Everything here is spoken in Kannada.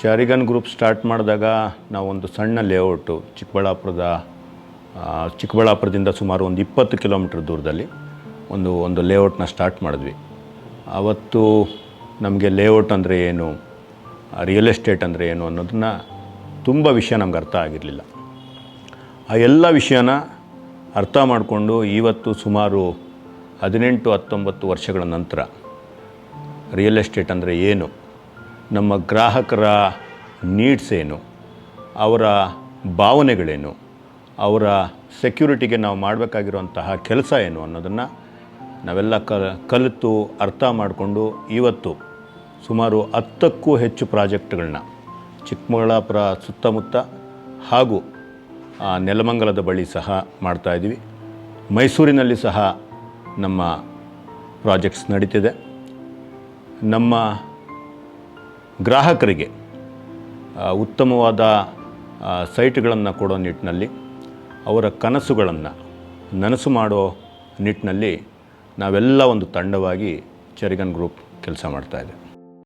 ಚಾರಿಗನ್ ಗ್ರೂಪ್ ಸ್ಟಾರ್ಟ್ ಮಾಡಿದಾಗ ನಾವೊಂದು ಸಣ್ಣ ಲೇಔಟು ಚಿಕ್ಕಬಳ್ಳಾಪುರದಿಂದ ಸುಮಾರು ಒಂದು 20 ಕಿಲೋಮೀಟ್ರ್ ದೂರದಲ್ಲಿ ಒಂದು ಲೇಔಟ್ನ ಸ್ಟಾರ್ಟ್ ಮಾಡಿದ್ವಿ. ಆವತ್ತು ನಮಗೆ ಲೇಔಟ್ ಅಂದರೆ ಏನು, ರಿಯಲ್ ಎಸ್ಟೇಟ್ ಅಂದರೆ ಏನು ಅನ್ನೋದನ್ನ ತುಂಬ ವಿಷಯ ನಮ್ಗೆ ಅರ್ಥ ಆಗಿರಲಿಲ್ಲ. ಆ ಎಲ್ಲ ವಿಷಯನ ಅರ್ಥ ಮಾಡಿಕೊಂಡು ಇವತ್ತು ಸುಮಾರು 18-19 ವರ್ಷಗಳ ನಂತರ ರಿಯಲ್ ಎಸ್ಟೇಟ್ ಅಂದರೆ ಏನು, ನಮ್ಮ ಗ್ರಾಹಕರ ನೀಡ್ಸ್ ಏನು, ಅವರ ಭಾವನೆಗಳೇನು, ಅವರ ಸೆಕ್ಯೂರಿಟಿಗೆ ನಾವು ಮಾಡಬೇಕಾಗಿರುವಂತಹ ಕೆಲಸ ಏನು ಅನ್ನೋದನ್ನು ನಾವೆಲ್ಲ ಕಲಿತು ಅರ್ಥ ಮಾಡಿಕೊಂಡು ಇವತ್ತು ಸುಮಾರು 10ಕ್ಕೂ ಹೆಚ್ಚು ಪ್ರಾಜೆಕ್ಟ್ಗಳನ್ನ ಚಿಕ್ಕಬಳ್ಳಾಪುರ ಸುತ್ತಮುತ್ತ ಹಾಗೂ ನೆಲಮಂಗಲದ ಬಳಿ ಸಹ ಮಾಡ್ತಾಯಿದ್ದೀವಿ. ಮೈಸೂರಿನಲ್ಲಿ ಸಹ ನಮ್ಮ ಪ್ರಾಜೆಕ್ಟ್ಸ್ ನಡೀತಿದೆ. ನಮ್ಮ ಗ್ರಾಹಕರಿಗೆ ಉತ್ತಮವಾದ ಸೈಟ್ಗಳನ್ನು ಕೊಡೋ ನಿಟ್ಟಿನಲ್ಲಿ, ಅವರ ಕನಸುಗಳನ್ನು ನನಸು ಮಾಡೋ ನಿಟ್ಟಿನಲ್ಲಿ ನಾವೆಲ್ಲ ಒಂದು ತಂಡವಾಗಿ ಚಾರಿಗನ್ ಗ್ರೂಪ್ ಕೆಲಸ ಮಾಡ್ತಾಯಿದೆ.